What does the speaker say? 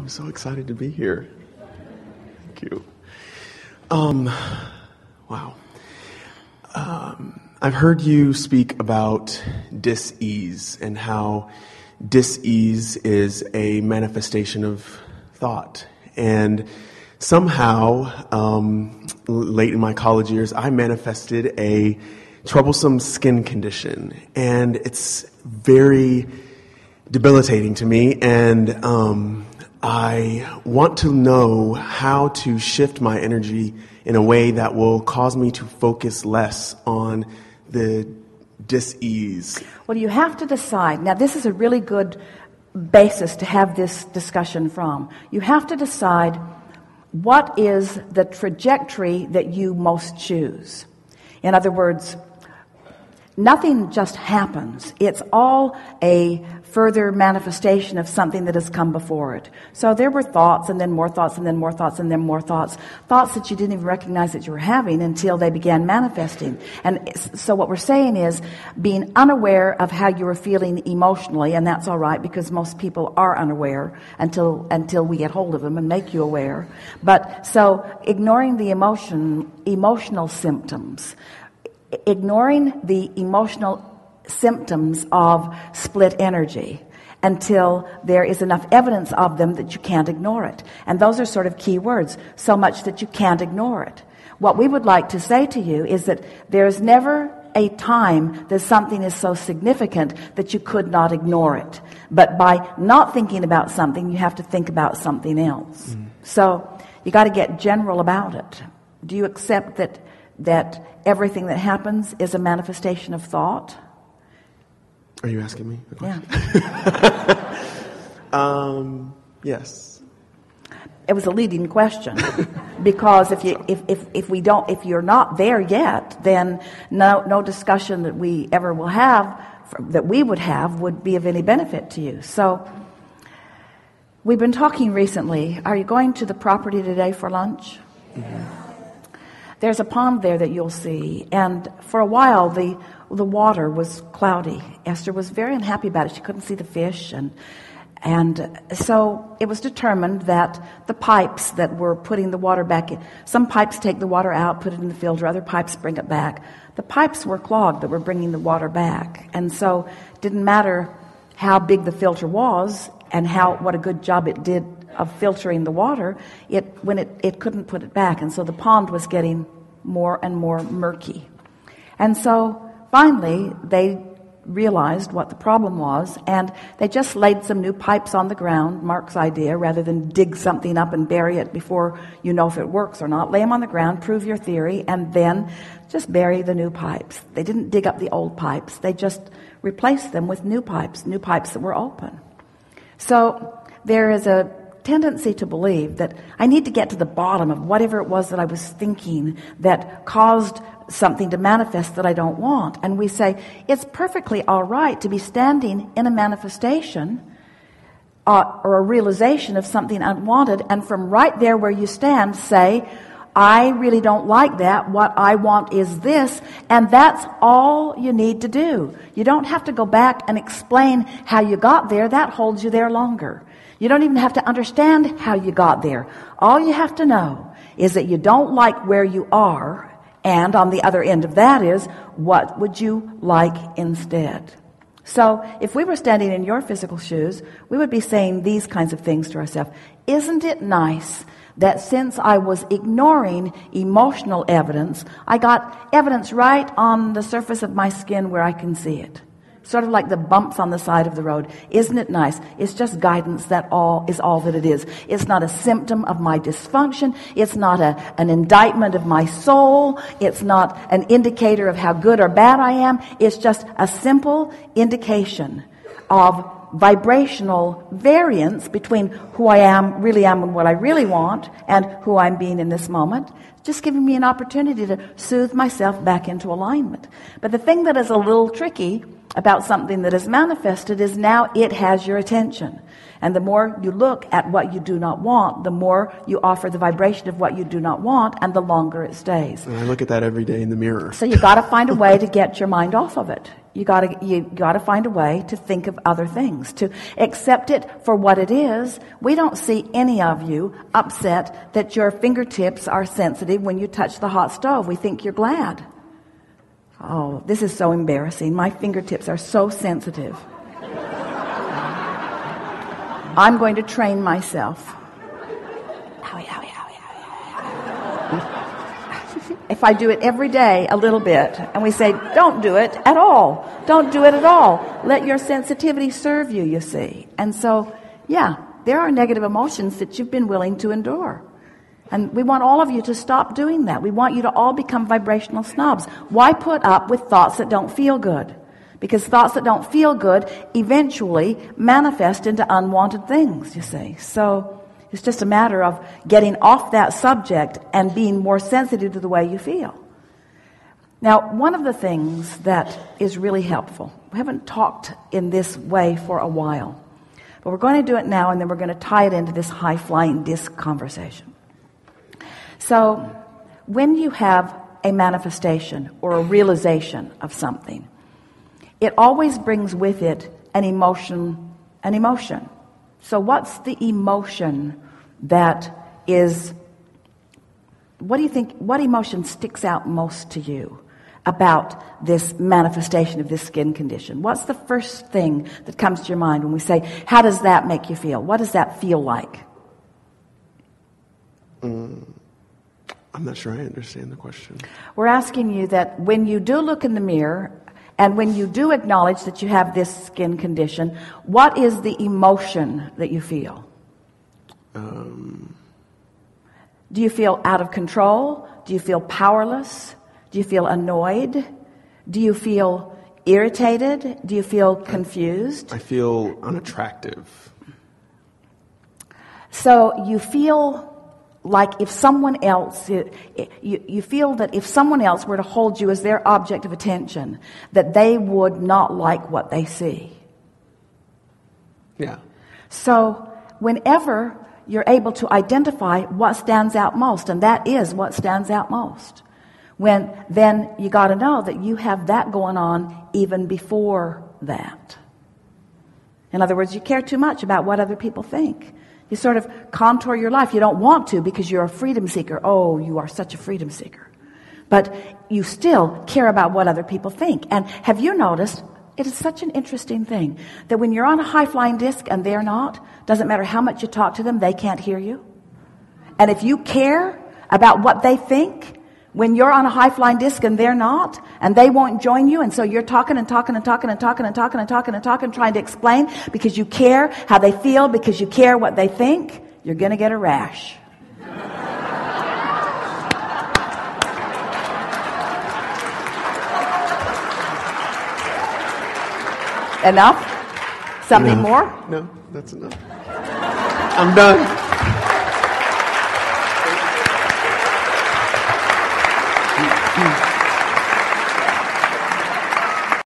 I'm so excited to be here. Thank you. Wow. I've heard you speak about dis-ease and how dis-ease is a manifestation of thought. And somehow, late in my college years, I manifested a troublesome skin condition. And it's very debilitating to me. And I want to know how to shift my energy in a way that will cause me to focus less on the dis-ease. Well, you have to decide. Now, this is a really good basis to have this discussion from. You have to decide what is the trajectory that you most choose. In other words, nothing just happens. It's all a further manifestation of something that has come before it. So there were thoughts, and then more thoughts, and then more thoughts, and then more thoughts. Thoughts that you didn't even recognize that you were having until they began manifesting. And so what we're saying is being unaware of how you were feeling emotionally, and that's all right because most people are unaware until we get hold of them and make you aware. But so ignoring the emotional symptoms, ignoring the emotional symptoms of split energy until there is enough evidence of them that you can't ignore it. And those are sort of key words, so much that you can't ignore it. What we would like to say to you is that there's never a time that something is so significant that you could not ignore it. But by not thinking about something, you have to think about something else. So you got to get general about it. Do you accept that everything that happens is a manifestation of thought? Are you asking me a question? Yeah. Yes. It was a leading question because if you're not there yet, then no discussion that we ever will have, that we would have, would be of any benefit to you. So we've been talking recently. Are you going to the property today for lunch? Mm-hmm. There's a pond there that you'll see, and for a while the water was cloudy. Esther was very unhappy about it. She couldn't see the fish, and so it was determined that the pipes that were putting the water back in, some pipes take the water out, put it in the filter, other pipes bring it back. The pipes were clogged that were bringing the water back, and so it didn't matter how big the filter was and what a good job it did of filtering the water, it couldn't put it back, and so the pond was getting more and more murky. And so finally they realized what the problem was, and they just laid some new pipes on the ground, Mark's idea, rather than dig something up and bury it before you know if it works or not. Lay them on the ground, prove your theory, and then just bury the new pipes. They didn't dig up the old pipes. They just replaced them with new pipes that were open. So there is a tendency to believe that I need to get to the bottom of whatever it was that I was thinking that caused something to manifest that I don't want. And we say it's perfectly all right to be standing in a manifestation or a realization of something unwanted, and from right there where you stand say, I really don't like that. What I want is this. And that's all you need to do. You don't have to go back and explain how you got there. That holds you there longer. You don't even have to understand how you got there. All you have to know is that you don't like where you are, and on the other end of that is, what would you like instead? So if we were standing in your physical shoes, we would be saying these kinds of things to ourselves. Isn't it nice that since I was ignoring emotional evidence, I got evidence right on the surface of my skin where I can see it? Sort of like the bumps on the side of the road. Isn't it nice? It's just guidance. That is all that it is. It's not a symptom of my dysfunction. It's not an indictment of my soul. It's not an indicator of how good or bad I am. It's just a simple indication of vibrational variance between who I really am and what I really want, and who I'm being in this moment. Just giving me an opportunity to soothe myself back into alignment. But the thing that is a little tricky about something that is manifested is now it has your attention. And the more you look at what you do not want, the more you offer the vibration of what you do not want, and the longer it stays. And I look at that every day in the mirror. So you got to find a way to get your mind off of it. You gotta find a way to think of other things, to accept it for what it is. We don't see any of you upset that your fingertips are sensitive when you touch the hot stove. We think you're glad. Oh, this is so embarrassing. My fingertips are so sensitive. I'm going to train myself. Owie, owie, owie, owie, owie. If I do it every day a little bit, and we say, don't do it at all. Don't do it at all. Let your sensitivity serve you, you see. And so, yeah, there are negative emotions that you've been willing to endure. And we want all of you to stop doing that. We want you to all become vibrational snobs. Why put up with thoughts that don't feel good? Because thoughts that don't feel good eventually manifest into unwanted things, you see. So it's just a matter of getting off that subject and being more sensitive to the way you feel. Now, one of the things that is really helpful, we haven't talked in this way for a while, but we're going to do it now, and then we're going to tie it into this high-flying disc conversation. So when you have a manifestation or a realization of something, it always brings with it an emotion. So what's the emotion that is, what do you think, what emotion sticks out most to you about this manifestation of this skin condition? What's the first thing that comes to your mind when we say, how does that make you feel? What does that feel like? I'm not sure I understand the question. We're asking you that when you do look in the mirror and when you do acknowledge that you have this skin condition, what is the emotion that you feel? Do you feel out of control? Do you feel powerless? Do you feel annoyed? Do you feel irritated? Do you feel confused? I feel unattractive. So you feel like if someone else, you feel that if someone else were to hold you as their object of attention, that they would not like what they see. Yeah. So whenever you're able to identify what stands out most, and that is what stands out most, then you got to know that you have that going on even before that. In other words, you care too much about what other people think. You sort of contour your life. You don't want to because you're a freedom seeker. Oh, you are such a freedom seeker. But you still care about what other people think. And have you noticed, it is such an interesting thing, that when you're on a high-flying disc and they're not, doesn't matter how much you talk to them, they can't hear you. And if you care about what they think, when you're on a high-flying disc and they're not, and they won't join you, and so you're talking and talking and talking and talking and talking and talking and talking, trying to explain because you care how they feel, because you care what they think, you're going to get a rash. Enough? Something more? No, that's enough. I'm done.